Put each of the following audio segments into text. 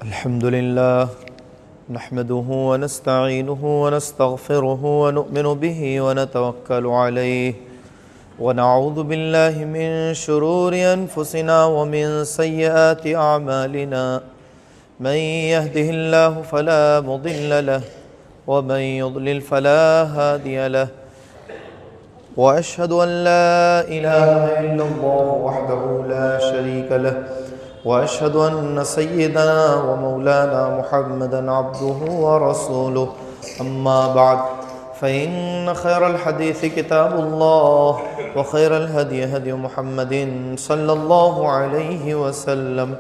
अल्हम्दुलिल्लाह नहमदुहु व नस्तईनुहु व नस्तगफिरुहु व नुअमिनु बिही व नतवक्कलु अलैहि व नऊज़ु बिल्लाहि मिन शुरूरि अनफुसिना व मिन सय्यिआति अअमालिना मन यहदिहिल्लाहु फला मुदिल्ल लहु व मन युद्लिल फला हादिय लहु व अशहदु अन ला इलाहा इल्लल्लाह वहदहु ला शरीक लहु वअशहदु अन्न सय्यिदना व मौलाना मुहम्मदन अब्दुहु व रसूलुहु अम्मा बअद फ़इन्न खैरल हदीस किताबुल्लाह व खैरल हदी हदी मुहम्मदिन सल्लल्लाहु अलैहि वसल्लम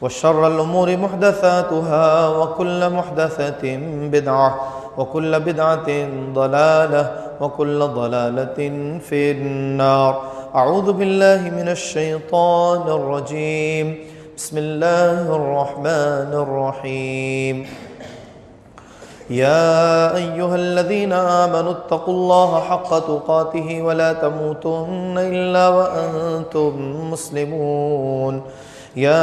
व शर्रल उमूरि मुहदसातुहा व कुल्लु मुहदसतिन बिदअह व कुल्लु बिदअतिन दलालह व कुल्लु दलालतिन फिन्नार। अऊज़ु बिल्लाहि मिनश शैतानिर रजीम। बिस्मिल्लाहिर रहमानिर रहीम। या अय्युहल्लज़ीना आमनुत्तक़ुल्लाहा हक़्क़ तुक़ातिहि व ला तमूतुन्ना इल्ला व अंतुम मुस्लिमून। या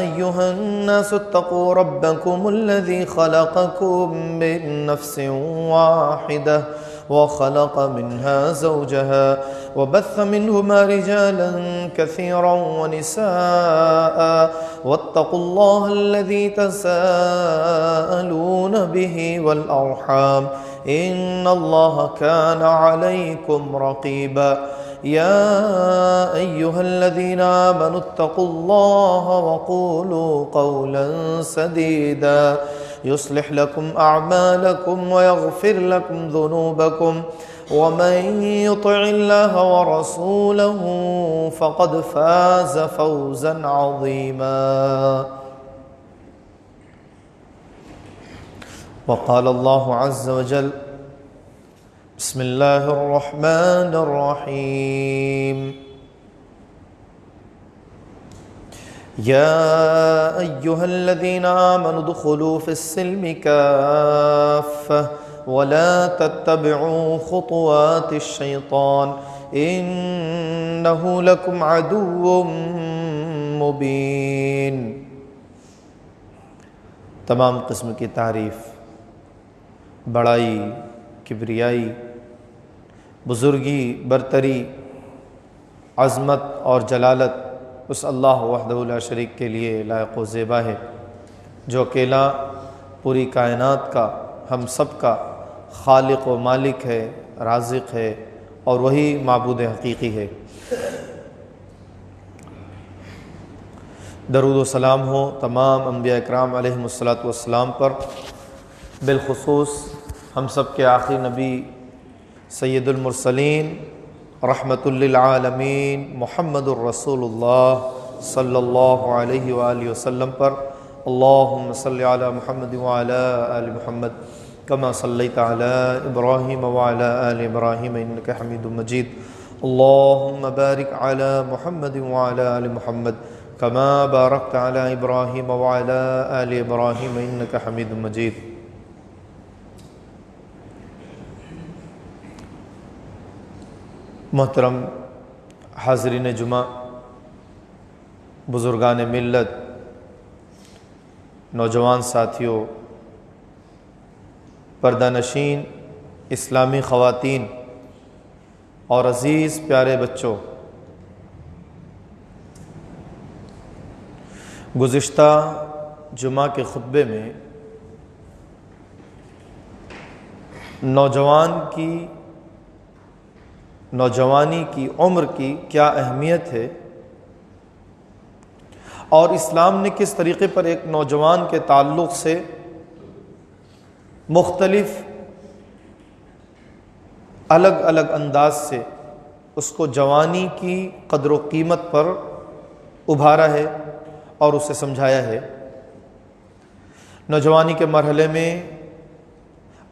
अय्युहन्नासुत्तक़ू रब्बकुमुल्लज़ी ख़लक़कुम मिन नफ़्सिन वाहिदह वख़लक़ मिन्हा ज़ौजहा वबस्स मिन्हुमा रिजालन कसीरन वनिसाअ वत्तक़ुल्लाहल्लज़ी तसाअलून बिही वल अर्हाम इन्नल्लाहा काना अलैकुम रक़ीबा। या अय्युहल्लज़ीना आमनुत्तक़ुल्लाहा वक़ूलू क़ौलन सदीदा युस्लिह लकुम अअमालकुम व यग़फिर लकुम ज़ुनूबकुम व मन युतिइल्लाहा व रसूलहु फ़क़द फ़ाज़ फ़ौज़न अज़ीमा। व क़ाल अल्लाहु अज़्ज़ व जल बिस्मिल्लाहिर रहमानिर रहीम। या अय्युहल्लज़ीना आमनु दुख़ुलू फ़िस्सिल्मि काफ़्फ़ह व ला तत्तबिऊ ख़ुतुवातिश शैतान इन्नहु लकुम अदुव्वुम मुबीन। तमाम किस्म की तारीफ़, बड़ाई, किब्रियाई, बुज़ुर्गी, बरतरी, अज़मत और जलालत उस अल्लाह वहदहु ला शरीक के लिए लायक़ व ज़ेबा है, जो अकेला पूरी कायनात का, हम सब का खालिक व मालिक है, राज़िक़ है और वही माबूद हकीकी है। दरूद व सलाम हो तमाम अंबिया इकराम अलैहिमुस्सलातु वस्सलाम पर, बिलख़ुसूस हम सब के आखिरी नबी सय्यदुल मुरसलीन रहमतुल लिल आलमीन मुहम्मदुर रसूलुल्लाह सल्लल्लाहु अलैहि व आलिहि वसल्लम पर। अल्लाहुम्मा सल्लि अला मुहम्मद व अला आलि मुहम्मद कमा सल्लैता अला इब्राहीम व अला आलि इब्राहीम इन्नका हमीदुम मजीद। अल्लाहुम्मा बारिक अला मुहम्मद व अला आलि मुहम्मद कमा बारकता अला इब्राहीम व अला आलि इब्राहीम इन्नका हमीदुम मजीद। मोहतरम हाज़रीन जुमा, बुज़ुर्गान मिल्लत, नौजवान साथियों, पर्दानशीन इस्लामी ख़वातीन और अज़ीज़ प्यारे बच्चों, गुज़िश्ता जुमा के ख़ुतबे में नौजवानी की उम्र की क्या अहमियत है और इस्लाम ने किस तरीक़े पर एक नौजवान के ताल्लुक़ से मुख्तलिफ़ अलग अलग अंदाज से उसको जवानी की क़द्र व क़ीमत पर उभारा है और उसे समझाया है। नौजवानी के मरहले में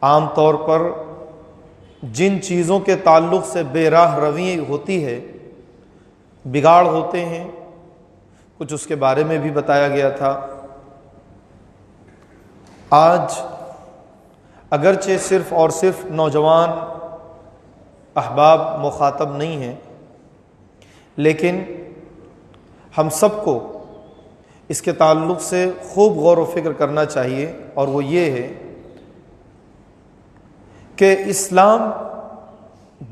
आम तौर पर जिन चीज़ों के ताल्लुक़ से बेराह रवी होती है, बिगाड़ होते हैं, कुछ उसके बारे में भी बताया गया था। आज अगरचे सिर्फ़ और सिर्फ नौजवान अहबाब मुखातब नहीं हैं, लेकिन हम सबको इसके ताल्लुक़ से खूब गौर व फिक्र करना चाहिए, और वो ये है कि इस्लाम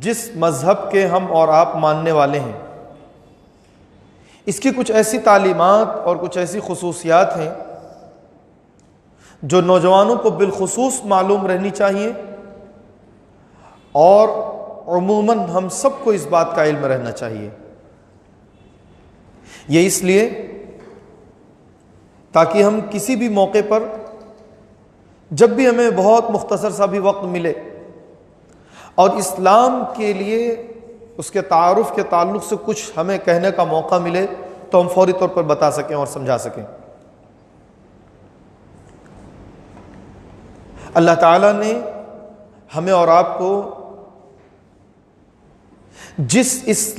जिस मज़हब के हम और आप मानने वाले हैं, इसकी कुछ ऐसी तालीमात और कुछ ऐसी खुसूसियात हैं जो नौजवानों को बिलखुसूस मालूम रहनी चाहिए, और उमूमन हम सबको इस बात का इल्म रहना चाहिए। ये इसलिए ताकि हम किसी भी मौके पर, जब भी हमें बहुत मुख्तसर सा भी वक्त मिले और इस्लाम के लिए उसके तारुफ के ताल्लुक़ से कुछ हमें कहने का मौका मिले, तो हम फौरी तौर पर बता सकें और समझा सकें। अल्लाह ताला ने हमें और आपको जिस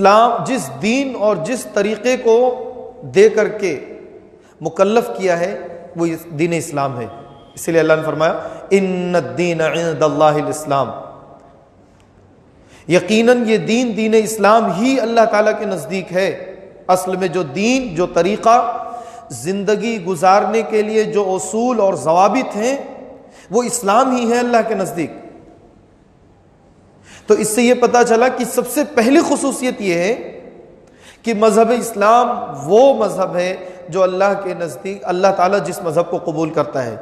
दीन और जिस तरीक़े को दे करके मुकल्लफ किया है, वो दीन इस्लाम है। इसलिए अल्लाह ने फरमाया इन्नद्दीन इंदल्लाहिल इस्लाम, यकीनन ये दीन इस्लाम ही अल्लाह ताला के नज़दीक है। असल में जो दीन, जो तरीक़ा ज़िंदगी गुजारने के लिए जो उसूल और ज़वाबित हैं, वो इस्लाम ही है अल्लाह के नज़दीक। तो इससे ये पता चला कि सबसे पहली खुसूसियत ये है कि मज़हब इस्लाम वो मज़हब है जो अल्लाह के नज़दीक, अल्लाह ताला जिस मज़हब को कबूल करता है,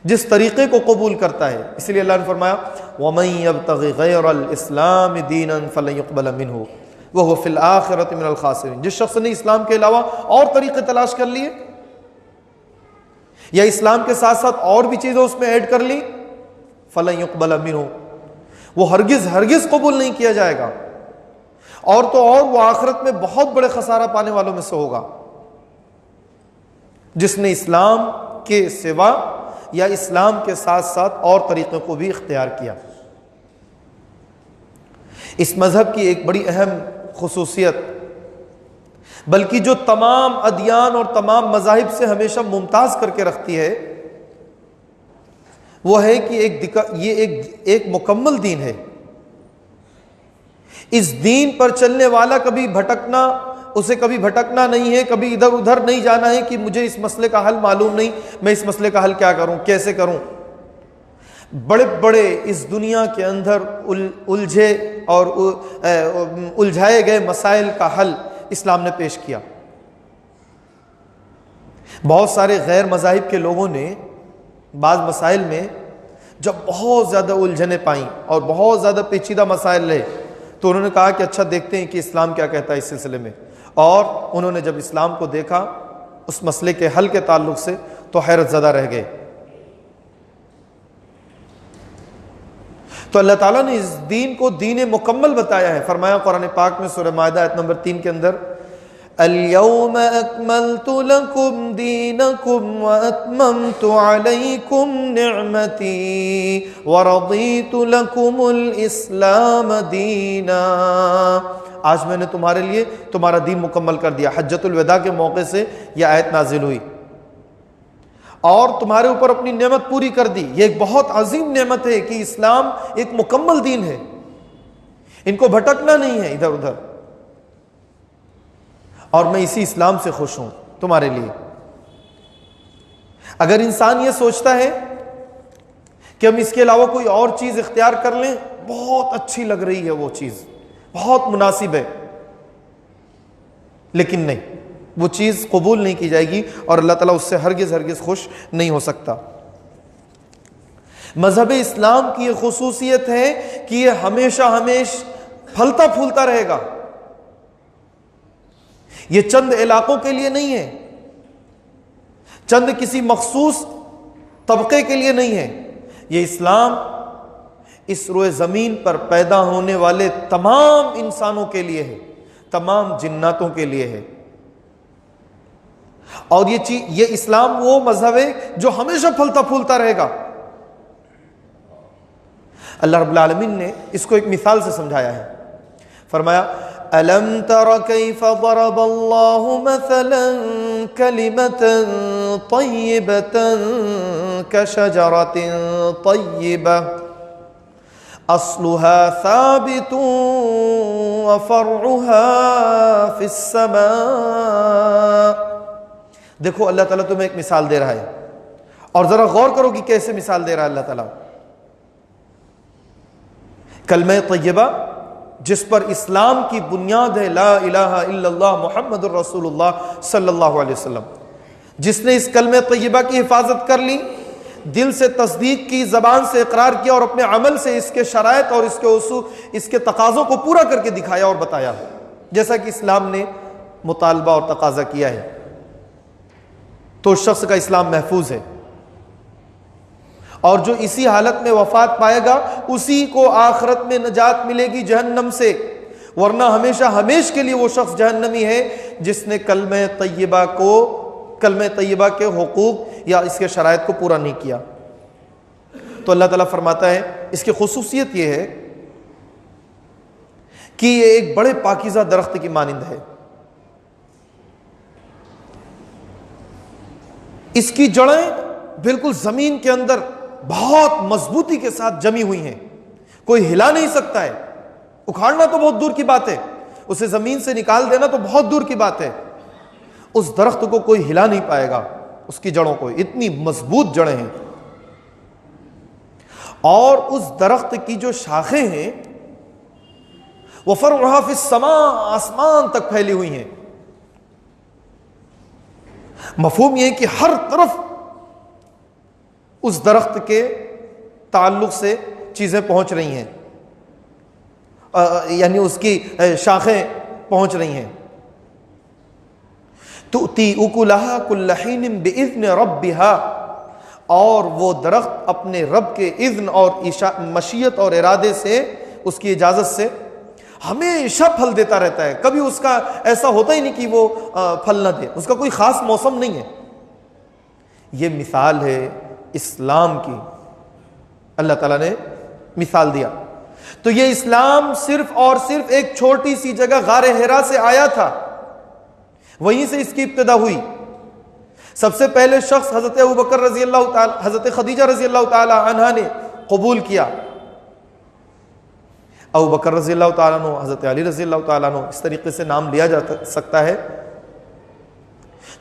जिस तरीक़े को कबूल करता है। इसलिए अल्लाह ने फरमाया वमन यब्तग़ि गैरल इस्लाम दीनन फलन युक़बल मिन्हु वहुव फ़िल आख़िरति मिनल ख़ासिरीन। जिस शख्स ने इस्लाम के अलावा और तरीक़े तलाश कर लिए या इस्लाम के साथ साथ और भी चीज़ें उसमें ऐड कर ली, फलन युक़बल मिन्हु, वो हरगिज़ कबूल नहीं किया जाएगा, और तो और वो आखिरत में बहुत बड़े खसारा पाने वालों में से होगा, जिसने इस्लाम के सिवा या इस्लाम के साथ साथ और तरीक़ों को भी इख्तियार किया। इस मज़हब की एक बड़ी अहम खुसूसियत, बल्कि जो तमाम अदियान और तमाम मज़ाहिब से हमेशा मुमताज़ करके रखती है, वो है कि एक मुकम्मल दीन है। इस दीन पर चलने वाला उसे कभी भटकना नहीं है, कभी इधर उधर नहीं जाना है कि मुझे इस मसले का हल मालूम नहीं, मैं इस मसले का हल क्या करूं, कैसे करूं। बड़े बड़े इस दुनिया के अंदर उलझे और उलझाए गए मसाइल का हल इस्लाम ने पेश किया। बहुत सारे गैर मज़ाहिब के लोगों ने बाज़ मसाइल में जब बहुत ज़्यादा उलझने पाई और बहुत ज़्यादा पेचीदा मसाइल रहे, तो उन्होंने कहा कि अच्छा देखते हैं कि इस्लाम क्या कहता है इस सिलसिले में। और उन्होंने जब इस्लाम को देखा उस मसले के हल के ताल्लुक़ से, तो हैरत ज़दा रह गए। तो अल्लाह ताला ने इस दीन को दीन मुकम्मल बताया है। फरमाया कुरान पाक में सूरह माइदा आयत नंबर 3 के अंदर, अल-यौम अकमलतु लकुम दीनकुम व अतममतु अलैकुम निअमती व रदीतु लकुमुल इस्लाम दीना। आज मैंने तुम्हारे लिए तुम्हारा दीन मुकम्मल कर दिया। हज्जतुल विदा के मौके से यह आयत नाजिल हुई, और तुम्हारे ऊपर अपनी नेमत पूरी कर दी। यह एक बहुत अजीम नेमत है कि इस्लाम एक मुकम्मल दीन है, इनको भटकना नहीं है इधर उधर, और मैं इसी इस्लाम से खुश हूं तुम्हारे लिए। अगर इंसान ये सोचता है कि हम इसके अलावा कोई और चीज इख्तियार कर लें, बहुत अच्छी लग रही है वो चीज, बहुत मुनासिब है, लेकिन नहीं, वो चीज़ कबूल नहीं की जाएगी और अल्लाह ताला उससे हरगिज़ खुश नहीं हो सकता। मज़हब इस्लाम की ये खुसूसियत है कि ये हमेशा फलता फूलता रहेगा। ये चंद इलाकों के लिए नहीं है, चंद किसी मखसूस तबके के लिए नहीं है। ये इस्लाम इस रोए ज़मीन पर पैदा होने वाले तमाम इंसानों के लिए है, तमाम जिन्नातों के लिए है। और ये इस्लाम वो मजहब है जो हमेशा फलता फूलता रहेगा। अल्लाह रब्बुल आलमीन ने इसको एक मिसाल से समझाया है। फरमाया अलम तरा कैफ दरबल्लाहु मसलन कलिमतन तय्यबतन कशजरतिन तय्यबह अस्लुहा साबितुन व फरउहा फिस समा देखो अल्लाह ताला तुम्हें एक मिसाल दे रहा है, और जरा गौर करो कि कैसे मिसाल दे रहा है अल्लाह ताला। कलमे तय्यबा जिस पर इस्लाम की बुनियाद है, ला इलाहा इल्लल्लाह मुहम्मदुर रसूलुल्लाह सल्लल्लाहु अलैहि वसल्लम, जिसने इस कलमे तय्यबा की हिफाजत कर ली, दिल से तस्दीक की, जबान से इकरार किया और अपने अमल से इसके शराइत और इसके उसूल, इसके तकाज़ों को पूरा करके दिखाया और बताया, जैसा कि इस्लाम ने मुतालबा और तकाजा किया है, तो उस शख्स का इस्लाम महफूज है। और जो इसी हालत में वफात पाएगा उसी को आखिरत में नजात मिलेगी जहन्नम से, वरना हमेशा हमेश के लिए वो शख्स जहन्नमी है जिसने कलमे तय्यबा के हुकूक या इसके शराइत को पूरा नहीं किया। तो अल्लाह ताला फरमाता है इसकी खुसूसियत यह है कि ये एक बड़े पाकीज़ा दरख्त की मानिंद है। इसकी जड़ें बिल्कुल जमीन के अंदर बहुत मजबूती के साथ जमी हुई हैं, कोई हिला नहीं सकता है। उखाड़ना तो बहुत दूर की बात है, उसे जमीन से निकाल देना तो बहुत दूर की बात है। उस दरख्त को कोई हिला नहीं पाएगा, उसकी जड़ों को, इतनी मजबूत जड़ें हैं। और उस दरख्त की जो शाखें हैं वो फरउहा फिस समा, आसमान तक फैली हुई हैं। मफहूम यह है कि हर तरफ उस दरख्त के ताल्लुक से चीजें पहुंच रही हैं, यानी उसकी शाखें पहुंच रही हैं। तुती उकुलहा कुल्ल हीन बिइज़्न रब्बिहा, और वो दरख्त अपने रब के इज़्न और मशीयत और इरादे से, उसकी इजाजत से हमेशा फल देता रहता है। कभी उसका ऐसा होता ही नहीं कि वो फल ना दे, उसका कोई खास मौसम नहीं है। ये मिसाल है इस्लाम की, अल्लाह ताला ने मिसाल दिया। तो ये इस्लाम सिर्फ और सिर्फ एक छोटी सी जगह गारे हिरा से आया था, वहीं से इसकी इब्तिदा हुई। सबसे पहले शख्स हजरत अबू बकर रजी अल्लाह ताला, हजरत खदीजा रजी अल्लाह ताला अन्हा ने कबूल किया। अबू बकर रजी अल्लाह ताला अन्हु, हजरत अली रजी अल्लाह ताला अन्हु, इस तरीके से नाम लिया जा सकता है।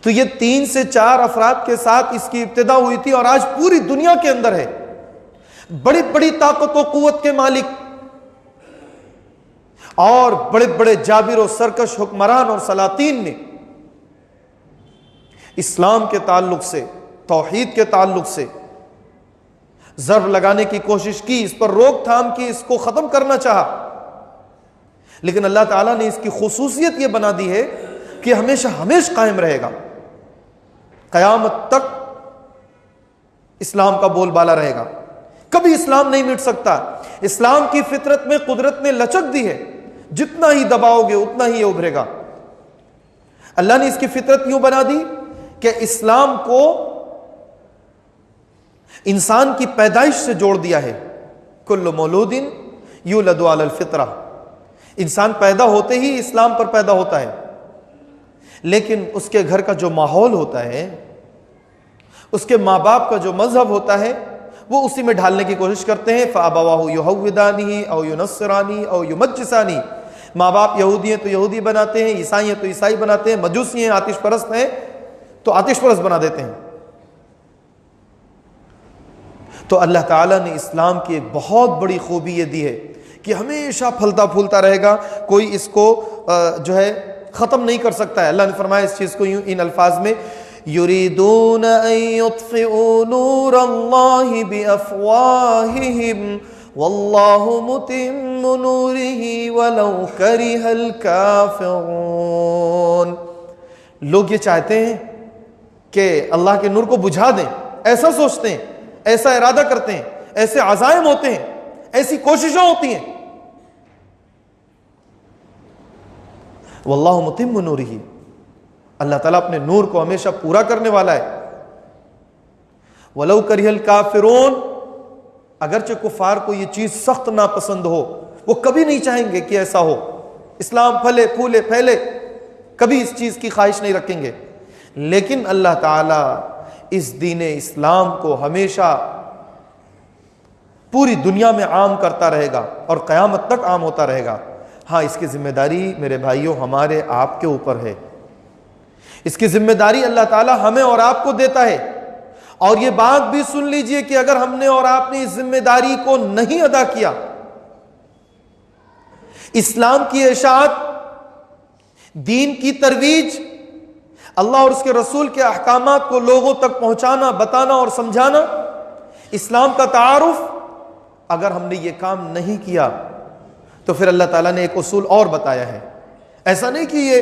तो ये 3 से 4 अफराद के साथ इसकी इब्तिदा हुई थी, और आज पूरी दुनिया के अंदर है। बड़ी बड़ी ताकत और कुव्वत के मालिक और बड़े बड़े जाबिर और सरकश हुक्मरान और सलातीन ने इस्लाम के ताल्लुक से, तौहीद के ताल्लुक से जर्ब लगाने की कोशिश की, इस पर रोकथाम की, इसको खत्म करना चाहा। लेकिन अल्लाह ताला ने इसकी खुसूसियत यह बना दी है कि हमेशा हमेशा कायम रहेगा, कयामत तक इस्लाम का बोलबाला रहेगा, कभी इस्लाम नहीं मिट सकता। इस्लाम की फितरत में कुदरत ने लचक दी है, जितना ही दबाओगे उतना ही ये उभरेगा। अल्लाह ने इसकी फितरत यूं बना दी कि इस्लाम को इंसान की पैदाइश से जोड़ दिया है। कुल्लु मौलूदिन यूलदु अलल फितरा, इंसान पैदा होते ही इस्लाम पर पैदा होता है, लेकिन उसके घर का जो माहौल होता है, उसके माँ बाप का जो मजहब होता है, वो उसी में ढालने की कोशिश करते हैं। फ़अबवाहु युहव्विदानिही औ युनस्सिरानी औ युमज्जिसानी, माँ बाप यहूदी हैं तो यहूदी बनाते हैं, ईसाई हैं तो ईसाई बनाते हैं, मजूसी हैं, आतिश परस्त हैं तो आतिश परस्त बना देते हैं। तो अल्लाह ताला ने इस्लाम की एक बहुत बड़ी खूबी ये दी है कि हमेशा फलता फूलता रहेगा, कोई इसको जो है ख़त्म नहीं कर सकता है। अल्लाह ने फरमाया इस चीज़ को यूँ इन अल्फाज में, युरीदून अन युत्फ़िऊ नूरल्लाहि बिअफ़वाहिहिम वल्लाहु मुतिम्मु नूरिही वलौ करिहल काफ़िरून। लोग ये चाहते हैं कि अल्लाह के नूर को बुझा दें, ऐसा सोचते हैं, ऐसा इरादा करते हैं, ऐसे अज़ाइम होते हैं, ऐसी कोशिशें होती हैं। वल्लाहु मुतिम्मु नूरिही, अल्लाह ताला अपने नूर को हमेशा पूरा करने वाला है। वलौ करिहल काफिरून, अगरचे कुफार को ये चीज सख्त नापसंद हो, वो कभी नहीं चाहेंगे कि ऐसा हो, इस्लाम फले फूले फैले, कभी इस चीज की ख्वाहिश नहीं रखेंगे। लेकिन अल्लाह ताला इस दीन इस्लाम को हमेशा पूरी दुनिया में आम करता रहेगा और क़यामत तक आम होता रहेगा। हाँ, इसकी जिम्मेदारी मेरे भाइयों हमारे आपके ऊपर है। इसकी जिम्मेदारी अल्लाह ताला हमें और आपको देता है। और ये बात भी सुन लीजिए कि अगर हमने और आपने इस जिम्मेदारी को नहीं अदा किया, इस्लाम की इशाअत, दीन की तरवीज, अल्लाह और उसके रसूल के अहकामात को लोगों तक पहुंचाना, बताना और समझाना, इस्लाम का तारुफ, अगर हमने ये काम नहीं किया तो फिर अल्लाह ताला ने एक उसूल और बताया है। ऐसा नहीं कि ये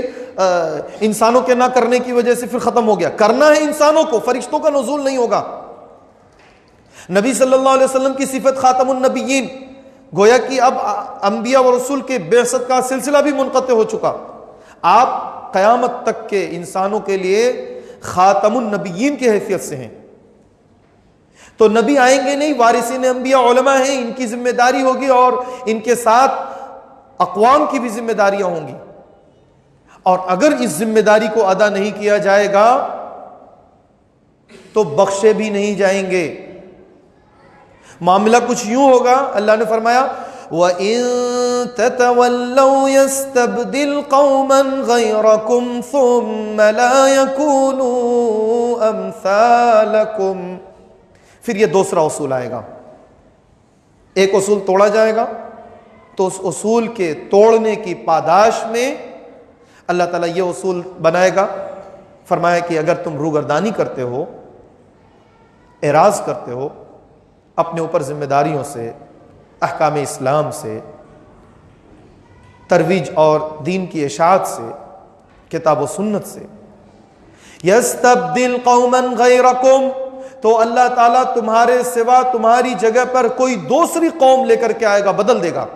इंसानों के ना करने की वजह से फिर खत्म हो गया। करना है इंसानों को, फरिश्तों का नुज़ूल नहीं होगा। नबी सल्लल्लाहु अलैहि वसल्लम की सिफत खातमुन नबिय्यीन, गोया कि अब अंबिया व रसूल के बेअसत का सिलसिला भी मुनक़ते हो चुका। आप क़यामत तक के इंसानों के लिए खातमुन नबिय्यीन की हैसियत से हैं। तो नबी आएंगे नहीं, वारिसीन अंबिया उलमा हैं, इनकी जिम्मेदारी होगी और इनके साथ अक़वाम की भी जिम्मेदारियां होंगी। और अगर इस जिम्मेदारी को अदा नहीं किया जाएगा तो बख्शे भी नहीं जाएंगे। मामला कुछ यूं होगा, अल्लाह ने फरमाया वइन ततवल्लौ यस्तब्दिल कौमन गैरकुम सुम्मा ला यकूनू अम्सालकुम। फिर ये दूसरा उसूल आएगा। एक उसूल तोड़ा जाएगा तो उस उसूल के तोड़ने की पादाश में अल्लाह ताला ये उसूल बनाएगा, फरमाया कि अगर तुम रूगर्दानी करते हो, एराज करते हो अपने ऊपर जिम्मेदारियों से, अहकाम इस्लाम से, तरवीज और दीन की इशाअत से, किताब व सुन्नत से, यस्तब्दिल कौमन गैरकुम, तो अल्लाह ताला तुम्हारे सिवा तुम्हारी जगह पर कोई दूसरी कौम लेकर के आएगा, बदल देगा।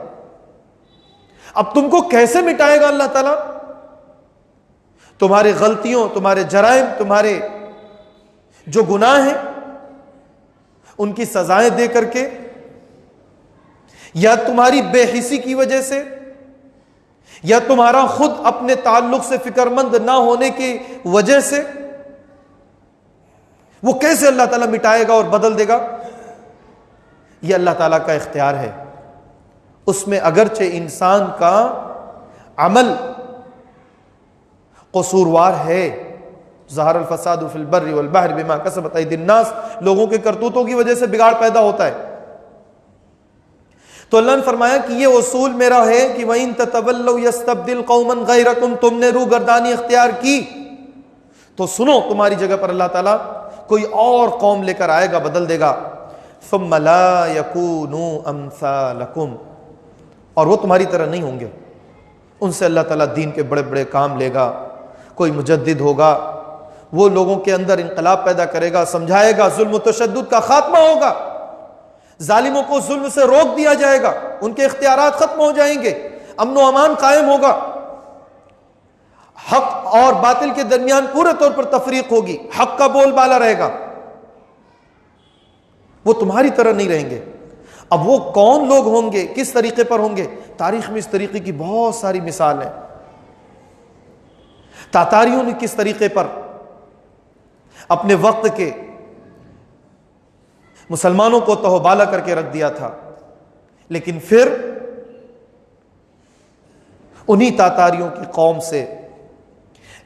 अब तुमको कैसे मिटाएगा अल्लाह ताला? तुम्हारे गलतियों, तुम्हारे जराइम, तुम्हारे जो गुनाह हैं उनकी सजाएं दे करके, या तुम्हारी बेहिसी की वजह से, या तुम्हारा खुद अपने ताल्लुक से फिक्रमंद ना होने की वजह से, वो कैसे अल्लाह ताला मिटाएगा और बदल देगा? यह अल्लाह ताला का इख्तियार है। उसमें अगरचे इंसान का अमल कसूरवार है, ज़हरल फसादु फिल बर्रि वल बहरि बिमा कसबत अयदिन नास, लोगों के करतूतों की वजह से बिगाड़ पैदा होता है। तो अल्लाह ने फरमाया कि ये उसूल मेरा है कि वइन ततवल्लौ यस्तब्दिल कौमन गैरकुम, तुमने रूगर्दानी इख्तियार की तो सुनो, तुम्हारी जगह पर अल्लाह ताला कोई और कौम लेकर आएगा, बदल देगा। सुम्मा ला यकूनू अम्सालकुम, और वो तुम्हारी तरह नहीं होंगे। उनसे अल्लाह ताला दीन के बड़े बड़े काम लेगा। कोई मुजद्दिद होगा, वो लोगों के अंदर इनकलाब पैदा करेगा, समझाएगा, जुल्म तशद्दुद का खात्मा होगा, जालिमों को जुल्म से रोक दिया जाएगा, उनके इख्तियारात खत्म हो जाएंगे, अमन व अमान कायम होगा, हक और बातिल के दरमियान पूरे तौर पर तफरीक होगी, हक का बोलबाला रहेगा। वो तुम्हारी तरह नहीं रहेंगे। अब वो कौन लोग होंगे, किस तरीके पर होंगे? तारीख में इस तरीके की बहुत सारी मिसाल है। तातारियों ने किस तरीके पर अपने वक्त के मुसलमानों को तहोबाला करके रख दिया था, लेकिन फिर उन्हीं तातारियों की कौम से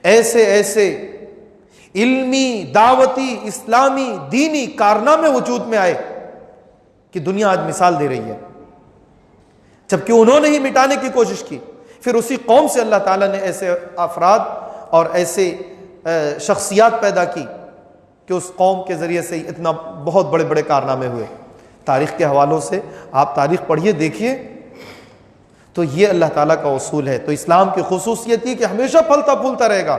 ऐसे ऐसे इल्मी, दावती, इस्लामी, दीनी कारनामे वजूद में आए कि दुनिया आज मिसाल दे रही है। जबकि उन्होंने ही मिटाने की कोशिश की, फिर उसी कौम से अल्लाह ताला ने ऐसे अफराद और ऐसे शख्सियात पैदा की कि उस कौम के ज़रिए से इतना बहुत बड़े बड़े कारनामे हुए। तारीख़ के हवालों से आप तारीख़ पढ़िए, देखिए, तो ये अल्लाह ताला का उसूल है। तो इस्लाम की खुसूसियत ये कि हमेशा फलता फूलता रहेगा।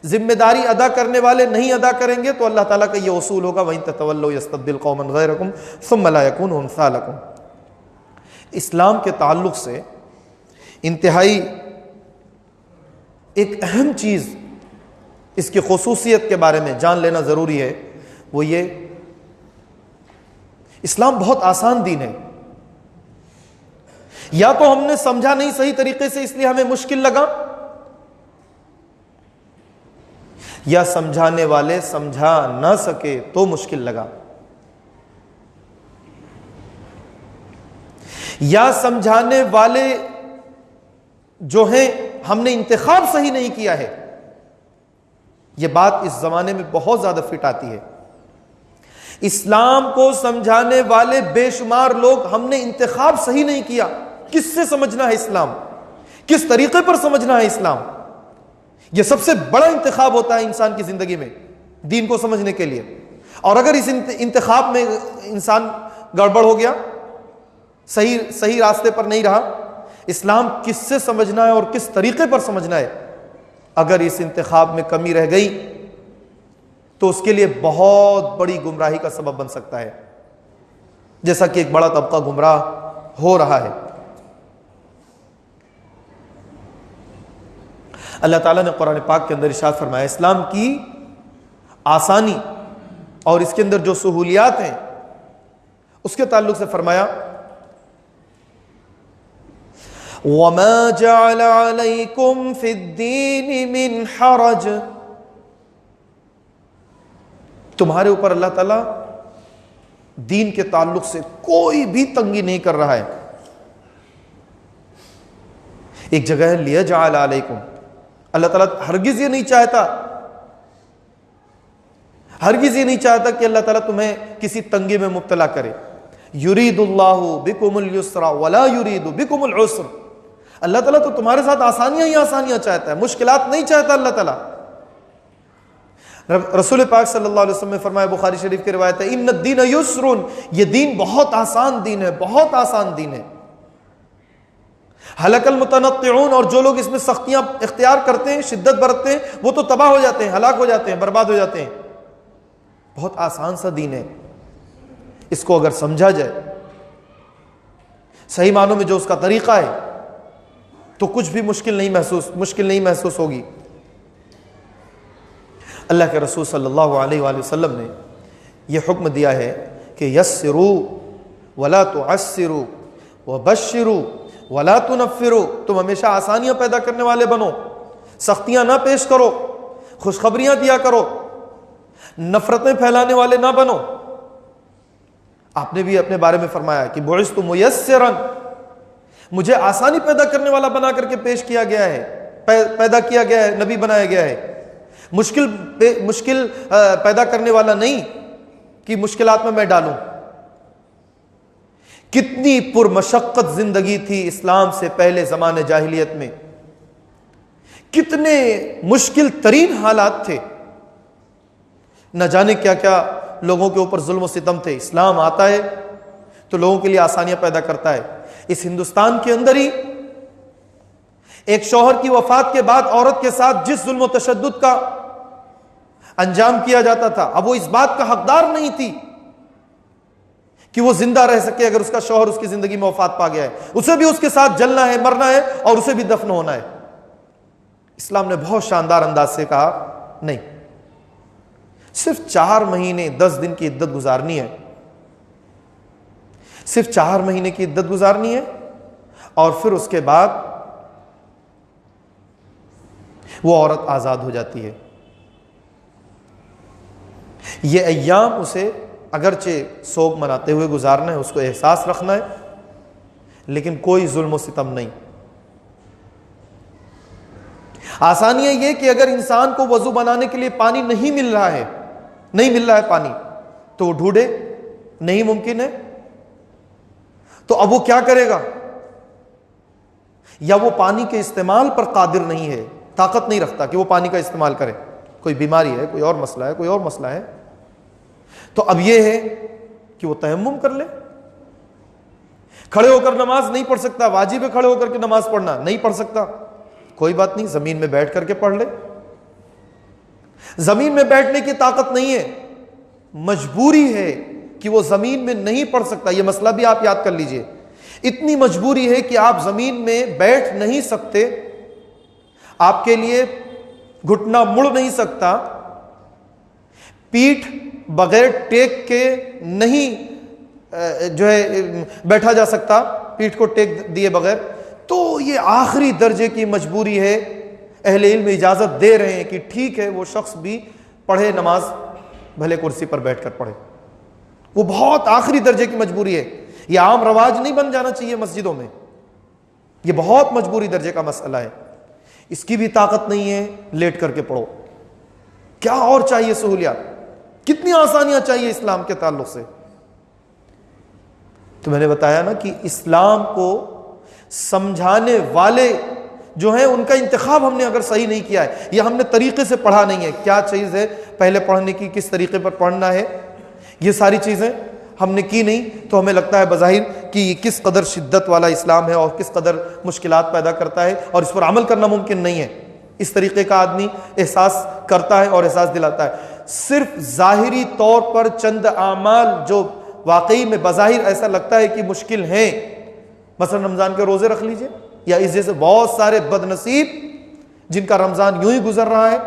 जिम्मेदारी अदा करने वाले नहीं अदा करेंगे तो अल्लाह ताला का ये उसूल होगा, वइन ततवल्लौ यस्तब्दिल कौमन गैरकुम सुम्मा ला यकूनू अम्सालकुम। इस्लाम के ताल्लुक़ से इंतहाई एक अहम चीज़, इसकी खुसूसियत के बारे में जान लेना ज़रूरी है, वो ये, इस्लाम बहुत आसान दीन है। या तो हमने समझा नहीं सही तरीके से इसलिए हमें मुश्किल लगा, या समझाने वाले समझा ना सके तो मुश्किल लगा, या समझाने वाले जो हैं हमने इंतखाब सही नहीं किया है, यह बात इस जमाने में बहुत ज्यादा फिट आती है। इस्लाम को समझाने वाले बेशुमार लोग, हमने इंतखाब सही नहीं किया। किससे समझना है इस्लाम, किस तरीके पर समझना है इस्लाम, यह सबसे बड़ा इंतखाब होता है इंसान की जिंदगी में दीन को समझने के लिए। और अगर इस इंतखाब में इंसान गड़बड़ हो गया, सही रास्ते पर नहीं रहा, इस्लाम किससे समझना है और किस तरीके पर समझना है, अगर इस इंतखाब में कमी रह गई तो उसके लिए बहुत बड़ी गुमराही का सबब बन सकता है, जैसा कि एक बड़ा तबका गुमराह हो रहा है। अल्लाह ताला ने कुरान पाक के अंदर इरशाद फरमाया, इस्लाम की आसानी और इसके अंदर जो सहूलियात हैं उसके ताल्लुक से फरमाया, वमा जअल अलैकुम फिद्दीन मिन हरज, तुम्हारे ऊपर अल्लाह ताला दीन के ताल्लुक से कोई भी तंगी नहीं कर रहा है। एक जगह है लियजअल अलैकुम, अल्लाह ताला हरगिज ये नहीं चाहता, हरगिज ये नहीं चाहता कि अल्लाह ताला तुम्हें किसी तंगी में मुब्तला करे। युरीदुल्लाहु बिकुमुल युस्रा वला युरीदु बिकुमुल उस्र, अल्लाह ताला तो तुम्हारे साथ आसानियां ही आसानियां चाहता है, मुश्किलात नहीं चाहता अल्लाह ताला। रसूल पाक सल्लल्लाहु अलैहि वसल्लम ने फरमाया, बुखारी शरीफ की रिवायत है, इन्न दीन युस्रुन, ये दीन बहुत आसान दीन है, बहुत आसान दीन है। हलकल मुतनत्तिऊन, और जो लोग इसमें सख्तियां इख्तियार करते हैं, शिद्दत बरतते हैं, वो तो तबाह हो जाते हैं, हलाक हो जाते हैं, बर्बाद हो जाते हैं। बहुत आसान सा दीन है, इसको अगर समझा जाए सही मानों में जो उसका तरीका है, तो कुछ भी मुश्किल नहीं महसूस होगी। अल्लाह के रसूल सल्लल्लाहु अलैहि वसल्लम ने यह हुक्म दिया है कि यस्सिरू वला तुअस्सिरू वबश्शिरू वला तुनफ्फिरू, तुम हमेशा आसानियां पैदा करने वाले बनो, सख्तियां ना पेश करो, खुशखबरियां दिया करो, नफरतें फैलाने वाले ना बनो। आपने भी अपने बारे में फरमाया कि बुइस्तु मुयस्सिरन, मुझे आसानी पैदा करने वाला बना करके पेश किया गया है, पैदा किया गया है, नबी बनाया गया है। मुश्किल पैदा करने वाला नहीं कि मुश्किलात में मैं डालूं। कितनी पुरमशक्कत जिंदगी थी इस्लाम से पहले जमाने जाहिलियत में, कितने मुश्किल तरीन हालात थे, न जाने क्या क्या लोगों के ऊपर जुल्म और सितम थे। इस्लाम आता है तो लोगों के लिए आसानियां पैदा करता है। इस हिंदुस्तान के अंदर ही एक शौहर की वफात के बाद औरत के साथ जिस जुल्म और तशद्दुद का अंजाम किया जाता था, अब वो इस बात का हकदार नहीं थी कि वो जिंदा रह सके अगर उसका शौहर उसकी जिंदगी में वफात पा गया है। उसे भी उसके साथ जलना है, मरना है, और उसे भी दफन होना है। इस्लाम ने बहुत शानदार अंदाज से कहा, नहीं, सिर्फ 4 महीने 10 दिन की इद्दत गुजारनी है, सिर्फ 4 महीने की इद्दत गुजारनी है, और फिर उसके बाद वो औरत आजाद हो जाती है। ये अय्याम उसे अगरचे सोग मनाते हुए गुजारना है, उसको एहसास रखना है, लेकिन कोई जुल्म और सितम नहीं। आसानियां ये कि अगर इंसान को वजू बनाने के लिए पानी नहीं मिल रहा है पानी, तो वो ढूंढे, नहीं मुमकिन है, तो अब वो क्या करेगा? या वो पानी के इस्तेमाल पर कादिर नहीं है, ताकत नहीं रखता कि वो पानी का इस्तेमाल करे, कोई बीमारी है, कोई और मसला है, तो अब ये है कि वो तयम्मुम कर ले। खड़े होकर नमाज नहीं पढ़ सकता, वाजिब है खड़े होकर के नमाज पढ़ना, नहीं पढ़ सकता, कोई बात नहीं, जमीन में बैठ करके पढ़ ले। जमीन में बैठने की ताकत नहीं है, मजबूरी है कि वो जमीन में नहीं पढ़ सकता। यह मसला भी आप याद कर लीजिए, इतनी मजबूरी है कि आप जमीन में बैठ नहीं सकते, आपके लिए घुटना मुड़ नहीं सकता, पीठ बगैर टेक के नहीं जो है बैठा जा सकता, पीठ को टेक दिए बगैर, तो ये आखिरी दर्जे की मजबूरी है। अहले इल्म इजाजत दे रहे हैं कि ठीक है, वो शख्स भी पढ़े नमाज, भले कुर्सी पर बैठकर पढ़े, वो बहुत आखिरी दर्जे की मजबूरी है। यह आम रवाज नहीं बन जाना चाहिए मस्जिदों में, यह बहुत मजबूरी दर्जे का मसला है। इसकी भी ताकत नहीं है, लेट करके पढ़ो, क्या और चाहिए सहूलियात, कितनी आसानियां चाहिए इस्लाम के ताल्लुक से। तो मैंने बताया ना कि इस्लाम को समझाने वाले जो हैं उनका इंतखाब हमने अगर सही नहीं किया है या हमने तरीके से पढ़ा नहीं है, क्या चीज़ है पहले पढ़ने की, किस तरीके पर पढ़ना है, ये सारी चीज़ें हमने की नहीं, तो हमें लगता है बज़ाहिर कि ये किस कदर शिद्दत वाला इस्लाम है और किस कदर मुश्किलात पैदा करता है और इस पर अमल करना मुमकिन नहीं है। इस तरीके का आदमी एहसास करता है और एहसास दिलाता है। सिर्फ ज़ाहिरी तौर पर चंद आमाल जो वाकई में बज़ाहिर ऐसा लगता है कि मुश्किल हैं, मसलन रमज़ान के रोज़े रख लीजिए, या इस जैसे बहुत सारे बदनसीब जिनका रमज़ान यूं ही गुजर रहा है,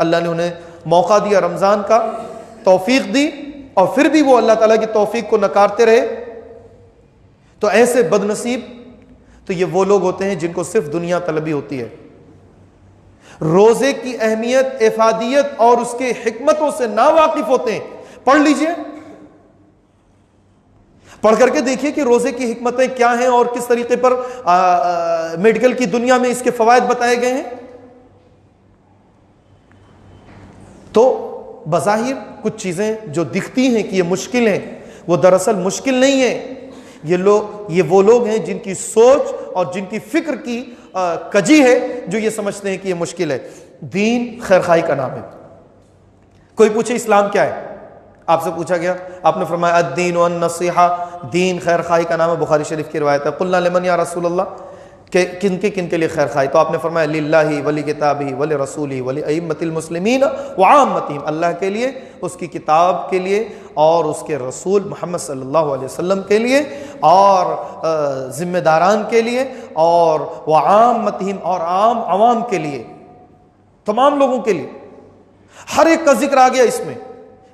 अल्लाह ने उन्हें मौका दिया रमज़ान का, तौफीक दी, और फिर भी वो अल्लाह ताला की तौफीक को नकारते रहे। तो ऐसे बदनसीब तो ये वो लोग होते हैं जिनको सिर्फ दुनिया तलबी होती है। रोजे की अहमियत, इफादियत और उसके हिकमतों से ना वाकिफ होते हैं। पढ़ लीजिए, पढ़ करके देखिए कि रोजे की हिकमतें क्या हैं और किस तरीके पर मेडिकल की दुनिया में इसके फवायद बताए गए हैं। तो बज़ाहिर कुछ चीजें जो दिखती हैं कि ये मुश्किल हैं, वो दरअसल मुश्किल नहीं है। ये वो लोग हैं जिनकी सोच और जिनकी फिक्र की कजी है, जो ये समझते हैं कि ये मुश्किल है। दीन खैरखाई का नाम है। कोई पूछे इस्लाम क्या है, आपसे पूछा गया, आपने फरमाया अद्दीन वन नसीहा, दीन खैर खाई का नाम है। बुखारी शरीफ की रिवायत है, कुल्ना लिमन या रसूल अल्लाह, के किन के लिए खैर खाई, तो आपने फरमाया लिल्लाही वली किताबी वली रसूली वली अइम्मतिल मुस्लिमीन व आम्मतिहिम, अल्लाह के लिए, उसकी किताब के लिए और उसके रसूल मोहम्मद सल्लल्लाहु अलैहि वसल्लम के लिए और जिम्मेदारान के लिए और व आम्मतिहिम और आम अवाम के लिए, तमाम लोगों के लिए। हर एक का जिक्र आ गया इसमें,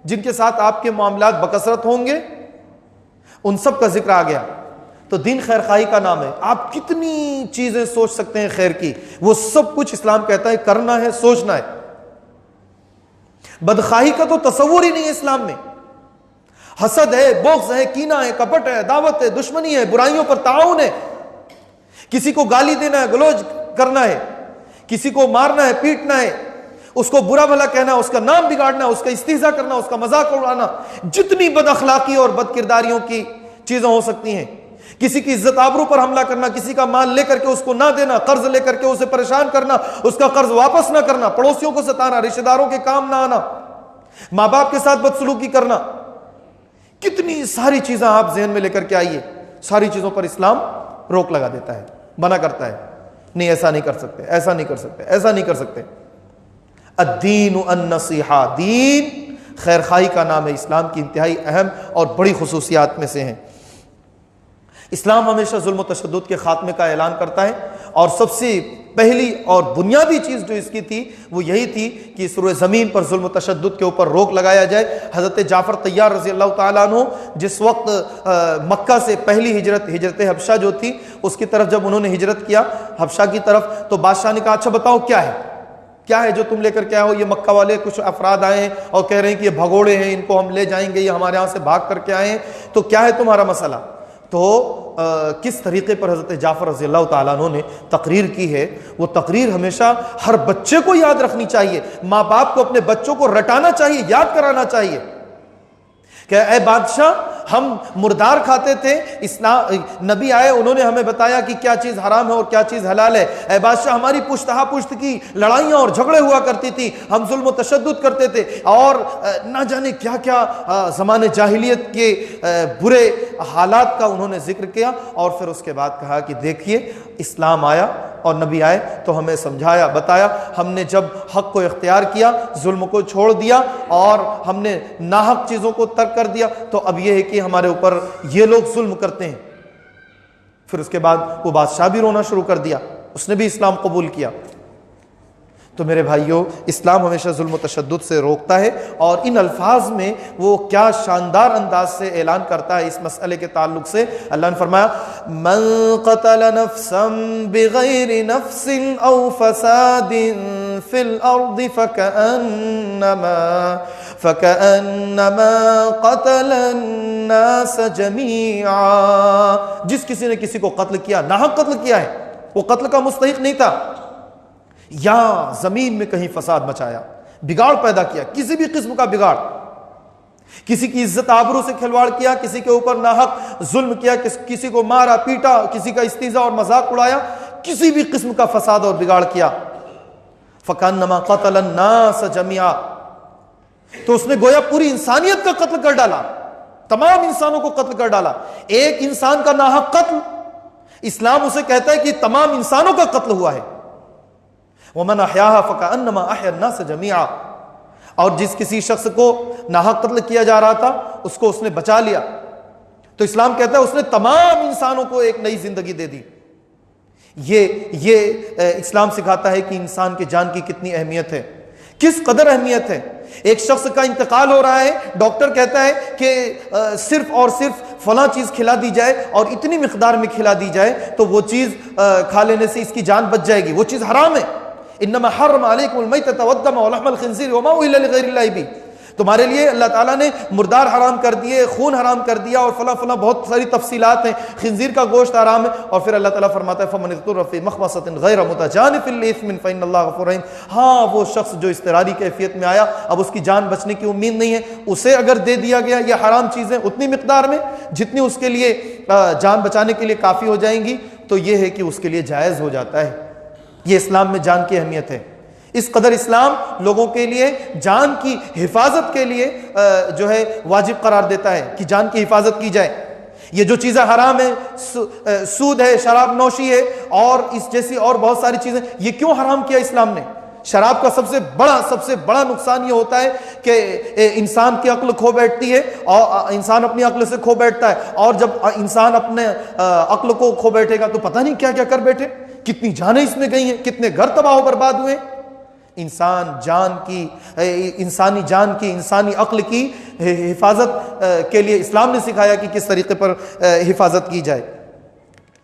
जिनके साथ आपके मामलात बकसरत होंगे उन सब का जिक्र आ गया। तो दीन खैर खाई का नाम है। आप कितनी चीजें सोच सकते हैं खैर की, वो सब कुछ इस्लाम कहता है करना है, सोचना है। बदखाही का तो तसव्वुर ही नहीं है इस्लाम में। हसद है, बोग्ज है, कीना है, कपट है, दावत है, दुश्मनी है, बुराइयों पर ताउन है, किसी को गाली देना है, गलौज करना है, किसी को मारना है, पीटना है, उसको बुरा भला कहना, उसका नाम बिगाड़ना, उसका इस्तिज़ा करना, उसका मजाक उड़ाना, जितनी बदअखलाकी और बदकिरदारियों की चीजें हो सकती हैं। किसी की इज्जत आबरू पर हमला करना, किसी का माल लेकर के उसको ना देना, कर्ज लेकर के उसे परेशान करना, उसका कर्ज वापस ना करना, पड़ोसियों को सताना, रिश्तेदारों के काम ना आना, माँ बाप के साथ बदसलूकी करना, कितनी सारी चीजें आप ज़हन में लेकर के आइए। सारी चीजों पर इस्लाम रोक लगा देता है, मना करता है, नहीं ऐसा नहीं कर सकते, ऐसा नहीं कर सकते, ऐसा नहीं कर सकते। अद्दीन अन-नसीहा, दीन खैर खाई का नाम है। इस्लाम की इंतहाई अहम और बड़ी खुसूसियात में से है। इस्लाम हमेशा जुल्म व तशद्दुद के खात्मे का ऐलान करता है, और सबसे पहली और बुनियादी चीज़ जो इसकी थी वो यही थी कि इस रोए ज़मीन पर जुल्म व तशद्दुद के ऊपर रोक लगाया जाए। हज़रत जाफ़र तैयार रज़ी अल्लाह ताला अन्हु जिस वक्त मक्का से पहली हिजरत हबशा जो थी उसकी तरफ जब उन्होंने हिजरत किया हबशा की तरफ, तो बादशाह ने कहा अच्छा बताओ क्या है जो तुम लेकर के आए हो। ये मक्का वाले कुछ अफराद आए हैं और कह रहे हैं कि ये भगोड़े हैं, इनको हम ले जाएंगे, ये हमारे यहाँ से भाग करके आए हैं, तो क्या है तुम्हारा मसला। तो किस तरीके पर हज़रत जाफ़र रज़ी अल्लाह ताला अन्हु ने तकरीर की है, वो तकरीर हमेशा हर बच्चे को याद रखनी चाहिए। माँ बाप को अपने बच्चों को रटाना चाहिए, याद कराना चाहिए कि ए बादशाह हम मुर्दार खाते थे, इस्लाम नबी आए, उन्होंने हमें बताया कि क्या चीज़ हराम है और क्या चीज़ हलाल है। ए बादशाह हमारी पुश्तहा पुश्त की लड़ाइयाँ और झगड़े हुआ करती थी, हम जुल्म व तशद्दुद करते थे और ना जाने क्या क्या ज़माने जाहिलियत के बुरे हालात का उन्होंने जिक्र किया। और फिर उसके बाद कहा कि देखिए इस्लाम आया और नबी आए तो हमें समझाया, बताया, हमने जब हक को इख्तियार किया, जुल्म को छोड़ दिया और हमने नाहक चीज़ों को तर्क कर दिया, तो अब यह है कि हमारे ऊपर ये लोग जुल्म करते हैं। फिर उसके बाद वो बादशाह भी रोना शुरू कर दिया, उसने भी इस्लाम कबूल किया। तो मेरे भाइयों, इस्लाम हमेशा जुल्म तशद्दुद से रोकता है, और इन अल्फाज में वो क्या शानदार अंदाज से ऐलान करता है इस मसले के ताल्लुक से। अल्लाह ने फरमाया मन क़तल नफ्सन बिग़ैरि नफ्सिन औ फ़सादिन फ़िल अर्दि फ़कअन्नमा क़तलन्नास जमीआ। जिस किसी ने किसी को कत्ल किया, नाहक कत्ल किया है, वो कत्ल का मुस्तहिक नहीं था, या जमीन में कहीं फसाद मचाया, बिगाड़ पैदा किया, किसी भी किस्म का बिगाड़, किसी की इज्जत आबरू से खिलवाड़ किया, किसी के ऊपर नाहक जुल्म किया, किसी को मारा पीटा, किसी का इस्तीजा और मजाक उड़ाया, किसी भी किस्म का फसाद और बिगाड़ किया। फकान्नमा क़तल अन्नास जमीआ, तो उसने गोया पूरी इंसानियत का कत्ल कर डाला, तमाम इंसानों को कत्ल कर डाला। एक इंसान का नाहक कत्ल, इस्लाम उसे कहता है कि तमाम इंसानों का कत्ल हुआ है। वमन अहयाहा फकअन्नमा अहया अन्नास जमीआ, और जिस किसी शख्स को नाहक कत्ल किया जा रहा था उसको उसने बचा लिया, तो इस्लाम कहता है उसने तमाम इंसानों को एक नई जिंदगी दे दी। ये इस्लाम सिखाता है कि इंसान की जान की कितनी अहमियत है, किस कदर अहमियत है। एक शख्स का इंतकाल हो रहा है, डॉक्टर कहता है कि सिर्फ और सिर्फ फला चीज खिला दी जाए और इतनी मिकदार में खिला दी जाए तो वो चीज खा लेने से इसकी जान बच जाएगी, वो चीज हराम है। इन्नमा हर्रम अलैकुमुल मैतत वद्दम व लहमल खिंज़ीर वमा उहिल्ला लिगैरिल्लाहि बिही, तुम्हारे लिए अल्लाह ताला ने मुर्दार हराम कर दिए, खून हराम कर दिया और फला फला बहुत सारी तफसीलात हैं। खिंजीर का गोश्त हराम है, और फिर अल्लाह ताला फरमाता है फमन इज़्तुर्रा फ़ी मख़मसतिन ग़ैर मुतजानिफ़िन लिइस्मिन फ़इन्नल्लाह गफ़ूरुर रहीम। हाँ, वो शख्स जो इज़्तिरारी कैफियत में आया, अब उसकी जान बचने की उम्मीद नहीं है, उसे अगर दे दिया गया ये हराम चीज़ें उतनी मिक़दार में जितनी उसके लिए जान बचाने के लिए काफ़ी हो जाएंगी, तो ये है कि उसके लिए जायज़ हो जाता है। ये इस्लाम में जान की अहमियत है। इस कदर इस्लाम लोगों के लिए जान की हिफाजत के लिए जो है वाजिब करार देता है कि जान की हिफाजत की जाए। ये जो चीज़ें हराम है, सूद है, शराब नौशी है और इस जैसी और बहुत सारी चीज़ें, ये क्यों हराम किया इस्लाम ने? शराब का सबसे बड़ा नुकसान ये होता है कि इंसान की अक्ल खो बैठती है और इंसान अपनी अक्ल से खो बैठता है, और जब इंसान अपने अक्ल को खो बैठेगा तो पता नहीं क्या क्या कर बैठे, कितनी जानें इसमें गई हैं, कितने घर तबाह बर्बाद हुए। इंसानी जान की, इंसानी अक्ल की हिफाजत के लिए इस्लाम ने सिखाया कि किस तरीके पर हिफाजत की जाए।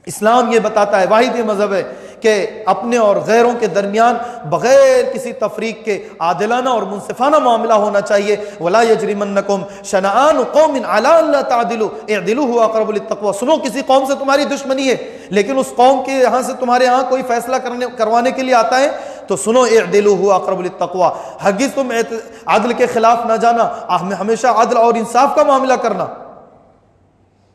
इस्लाम ये बताता है, वाहिद ये मजहब है कि अपने और गैरों के दरमियान बगैर किसी तफरीक के आदिलाना और मुनसिफाना मामला होना चाहिए। वला यजरिमन्नकुम शनआन कौमिन अला अल्ला तादिलु इअदिलु हुवा अक़रबु लित्तक़वा। सुनो, किसी कौम से तुम्हारी दुश्मनी है लेकिन उस कौम के यहाँ से तुम्हारे यहाँ कोई फैसला करवाने के लिए आता है तो सुनो, इअदिलु हुवा अक़रबु लित्तक़वा, हरगिज़ तुम अदल के खिलाफ ना जाना, हमेशा अदल और इंसाफ का मामला करना।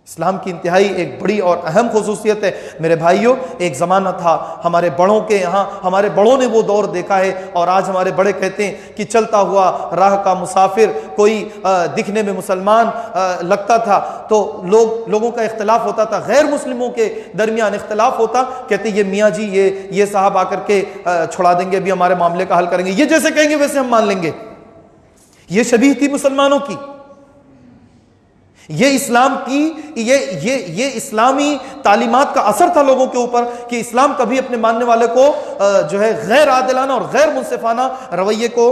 इस्लाम की इंतहाई एक बड़ी और अहम खुसूसियत है। मेरे भाइयों, एक ज़माना था हमारे बड़ों के यहाँ, हमारे बड़ों ने वो दौर देखा है और आज हमारे बड़े कहते हैं कि चलता हुआ राह का मुसाफिर कोई दिखने में मुसलमान लगता था तो लोगों का इख्तलाफ होता था, गैर मुस्लिमों के दरमियान इख्तलाफ होता, कहते ये मियाँ जी ये साहब आकर के छुड़ा देंगे, अभी हमारे मामले का हल करेंगे, ये जैसे कहेंगे वैसे हम मान लेंगे। ये शबीह थी मुसलमानों की। ये इस्लाम की ये इस्लामी तालीमात का असर था लोगों के ऊपर कि इस्लाम कभी अपने मानने वाले को जो है गैर आदिलाना और गैर मुनसिफाना रवैये को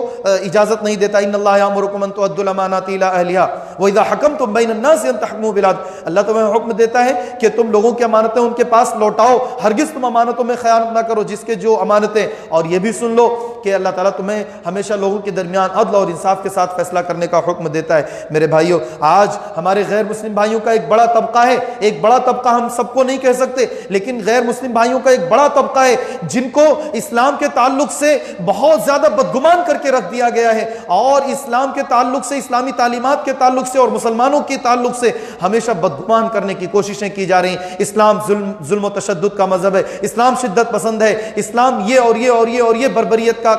इजाजत नहीं देता। इन्नल्लाह यामुरुकुम अन तुअद्दुल अमानाति इला अहलिहा व इज़ा हकमतुम बैनन नास अन तहकुमू बिल अदल। अल्लाह तुम्हें हुक्म देता है कि तुम लोगों की अमानतें उनके पास लौटाओ, हरगिज़ तुम अमानतों में खयानत ना करो जिसके जो अमानतें। और ये भी सुन लो कि अल्लाह ताला तुम्हें हमेशा लोगों के दरमियान अदल और इंसाफ के साथ फैसला करने का हुक्म देता है। मेरे भाइयों, आज हमारे गैर मुस्लिम भाइयों का एक बड़ा तबका है, एक बड़ा तबका, हम सबको नहीं कह सकते, लेकिन गैर मुस्लिम भाइयों का एक बड़ा तबका है जिनको इस्लाम के ताल्लुक से बहुत ज्यादा बदगुमान करके रख दिया गया है और इस्लाम के ताल्लुक से, इस्लामी तालीमात के ताल्लुक से और मुसलमानों के ताल्लुक से हमेशा बदगुमान करने की कोशिशें की जा रही हैं। इस्लाम जुल्म और तशद्दुद का मजहब है, इस्लाम शिद्दत पसंद है, इस्लाम ये और ये और ये और ये बर्बरियत का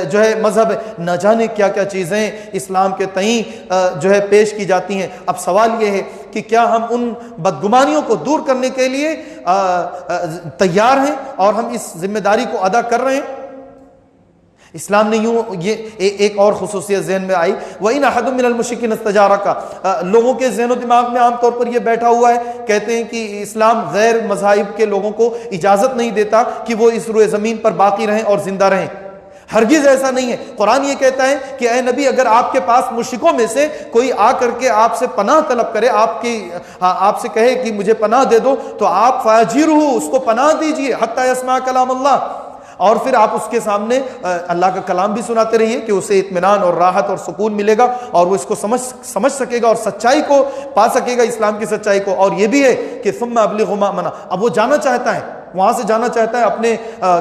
जो है मजहब है। न जाने क्या क्या चीजें इस्लाम के तई जो है पेश की जाती हैं। अब सवाल ये है कि क्या हम उन बदगुमानियों को दूर करने के लिए तैयार हैं और हम इस जिम्मेदारी को अदा कर रहे हैं? इस्लाम ने यूं ये एक और खुसूसियत जहन में आई, व इन अहदुम मिनल मुश्रिकीन इस्तजारका। लोगों के जहन और दिमाग में आमतौर पर यह बैठा हुआ है, कहते हैं कि इस्लाम गैर मज़ाहिब के लोगों को इजाज़त नहीं देता कि वो इस रुए ज़मीन पर बाकी रहें और जिंदा रहें। हरगिज़ ऐसा नहीं है। कुरान ये कहता है कि ए नबी, अगर आपके पास मुश्रिकों में से कोई आकर के आपसे पनाह तलब करे, आपसे कहे कि मुझे पनाह दे दो, तो आप फाजिरहू, उसको पनाह दीजिए, हत्ता यस्मा कलाम अल्लाह, और फिर आप उसके सामने अल्लाह का कलाम भी सुनाते रहिए कि उसे इत्मीनान और राहत और सुकून मिलेगा और वो इसको समझ सकेगा और सच्चाई को पा सकेगा, इस्लाम की सच्चाई को। और ये भी है कि सुम्मा अबलिगु मा मना, अब वो जाना चाहता है वहां से जाना चाहता है, अपने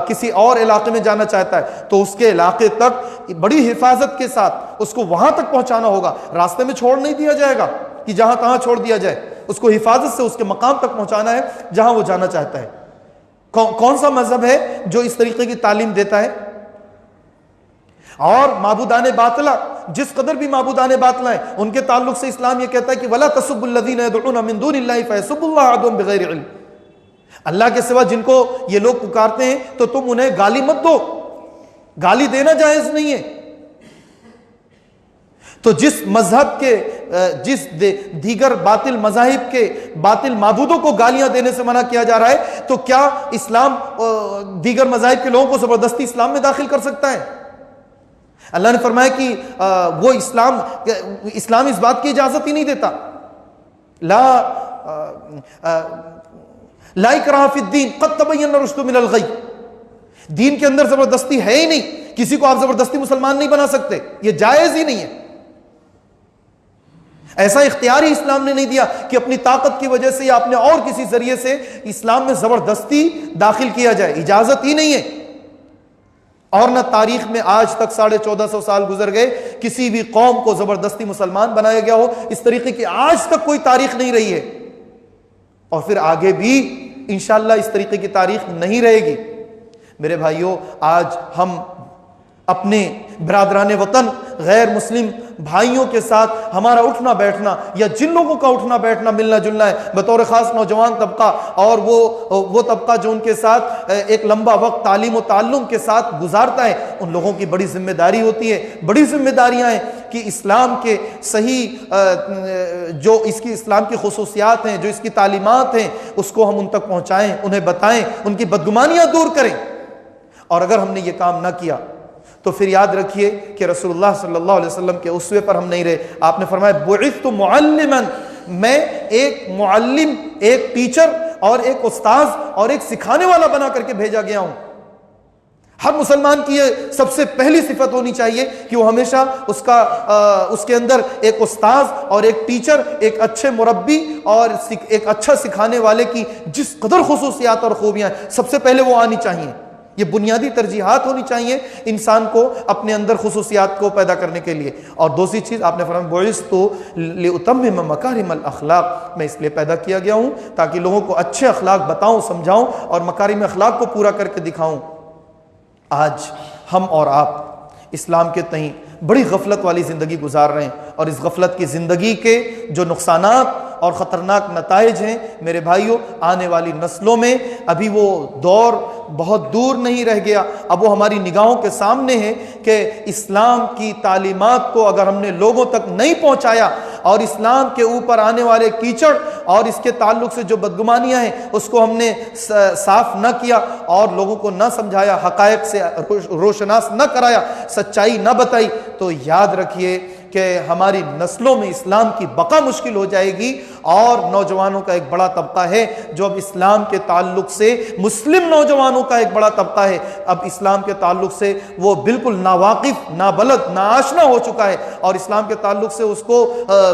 किसी और इलाके में जाना चाहता है, तो उसके इलाके तक बड़ी हिफाजत के साथ उसको वहां तक पहुंचाना होगा। रास्ते में छोड़ नहीं दिया जाएगा कि जहां तहां छोड़ दिया जाए, उसको हिफाजत से उसके मकाम तक पहुंचाना है जहां वो जाना चाहता है। कौन सा मजहब है जो इस तरीके की तालीम देता है? और माबूदाने बातला, जिस कदर भी माबूदाने बातला है, उनके ताल्लुक से इस्लाम यह कहता है कि वला तसुब्बुल्लज़ीना यदऊना मिन दूनिल्लाहि फयसुब्बुल्लाह अदवन बिगैरि इल्म। अल्लाह के सिवा जिनको ये लोग पुकारते हैं तो तुम उन्हें गाली मत दो, गाली देना जायज नहीं है। तो जिस मजहब के, जिस दीगर बातिल मजाहिब के बातिल माबूदों को गालियां देने से मना किया जा रहा है, तो क्या इस्लाम दीगर मजाहिब के लोगों को जबरदस्ती इस्लाम में दाखिल कर सकता है? अल्लाह ने फरमाया कि वो इस्लाम इस बात की इजाजत ही नहीं देता। ला इकराह फिद्दीन क़द तबय्यन रुश्द मिनल गय। दीन के अंदर जबरदस्ती है ही नहीं, किसी को आप जबरदस्ती मुसलमान नहीं बना सकते, ये जायज ही नहीं है। ऐसा इख्तियार ही इस्लाम ने नहीं दिया कि अपनी ताकत की वजह से या अपने और किसी जरिए से इस्लाम में जबरदस्ती दाखिल किया जाए, इजाजत ही नहीं है। और ना तारीख में आज तक 1450 साल गुजर गए, किसी भी कौम को जबरदस्ती मुसलमान बनाया गया हो, इस तरीके की आज तक कोई तारीख नहीं रही है, और फिर आगे भी इंशाअल्लाह इस तरीके की तारीख नहीं रहेगी। मेरे भाइयों, आज हम अपने बिरादराने वतन गैर मुस्लिम भाइयों के साथ हमारा उठना बैठना, या जिन लोगों का उठना बैठना मिलना जुलना है बतौर खास नौजवान तबका, और वो तबका जो उनके साथ एक लंबा वक्त तालीम व ताल्लुम के साथ गुजारता है, उन लोगों की बड़ी जिम्मेदारी होती है, बड़ी जिम्मेदारियां हैं कि इस्लाम के सही जो इसकी इस्लाम की खुसूसियात हैं, जो इसकी तालीमात हैं, उसको हम उन तक पहुँचाएँ, उन्हें बताएँ, उनकी बदगुमानियाँ दूर करें। और अगर हमने ये काम ना किया तो फिर याद रखिए कि रसूलुल्लाह सल्लल्लाहु अलैहि वसल्लम के उसवे पर हम नहीं रहे। आपने फरमाया बुइस्तु मुअल्लिमन, मैं एक मुअल्लिम, एक टीचर और एक उस्ताज और एक सिखाने वाला बना करके भेजा गया हूं। हर मुसलमान की ये सबसे पहली सिफत होनी चाहिए कि वो हमेशा उसके अंदर एक उस्ताज और एक टीचर, एक अच्छे मुरब्बी और एक अच्छा सिखाने वाले की जिस कदर खुसूसियात और खूबियां सबसे पहले वो आनी चाहिए। ये बुनियादी तरजीहात होनी चाहिए इंसान को अपने अंदर खुसूसियात को पैदा करने के लिए। और दूसरी चीज़ आपने फरमाया बुइस्तु लिउतम्मिम मकारिमल अखलाक, मैं इसलिए पैदा किया गया हूँ ताकि लोगों को अच्छे अखलाक बताऊँ, समझाऊँ और मकारिम अखलाक को पूरा करके दिखाऊँ। आज हम और आप इस्लाम के तहीं बड़ी गफलत वाली ज़िंदगी गुजार रहे हैं, और इस गफलत की ज़िंदगी के जो नुकसानात और ख़तरनाक नताइज हैं मेरे भाइयों, आने वाली नस्लों में अभी वो दौर बहुत दूर नहीं रह गया। अब वो हमारी निगाहों के सामने है कि इस्लाम की तालीमात को अगर हमने लोगों तक नहीं पहुंचाया और इस्लाम के ऊपर आने वाले कीचड़ और इसके ताल्लुक से जो बदगुमानियाँ हैं उसको हमने साफ न किया और लोगों को न समझाया, हकायक से रोशनास न कराया, सच्चाई न बताई, तो याद रखिए कि हमारी नस्लों में इस्लाम की बका मुश्किल हो जाएगी। और नौजवानों का एक बड़ा तबका है जो अब इस्लाम के ताल्लुक से, मुस्लिम नौजवानों का एक बड़ा तबका है अब इस्लाम के ताल्लुक से वो बिल्कुल नावाकिफ, नाबलद, नाआशना हो चुका है, और इस्लाम के ताल्लुक से उसको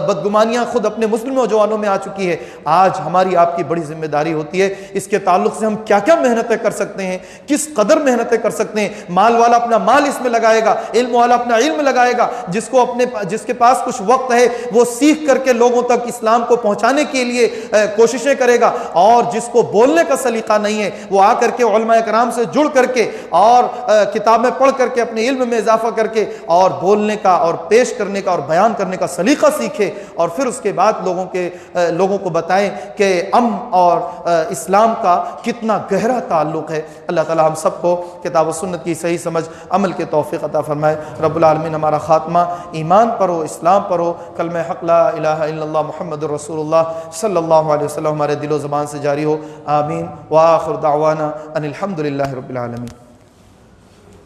बदगुमानियाँ खुद अपने मुस्लिम नौजवानों में आ चुकी है। आज हमारी आपकी बड़ी जिम्मेदारी होती है इसके ताल्लुक से हम क्या क्या मेहनतें कर सकते हैं, किस कदर मेहनतें कर सकते हैं। माल वाला अपना माल इसमें लगाएगा, इल्म वाला अपना इल्म लगाएगा, जिसके पास कुछ वक्त है वो सीख करके लोगों तक इस्लाम को पहुंचाने के लिए कोशिशें करेगा, और जिसको बोलने का सलीका नहीं है वो आकर के उलमाए कराम से जुड़ करके और किताबें पढ़ करके अपने इल्म में इजाफा करके और बोलने का और पेश करने का और बयान करने का सलीका सीखे, और फिर उसके बाद लोगों को बताएं कि अमन और इस्लाम का कितना गहरा ताल्लुक है। अल्लाह ताला हम सबको किताब व सुन्नत की सही समझ अमल के तौफीक अता फरमाए। रब्बुल आलमीन हमारा खात्मा ईमान पर हो, इस्लाम पर हो, कलमे हक ला इलाहा इल्लल्लाह मुहम्मदुर रसूलुल्लाह सल्लल्लाहु अलैहि वसल्लम हमारे दिलो ज़बान से जारी हो। आमीन। व आखिर दावाना अनिल हम्दुलिल्लाहि रब्बिल आलमीन।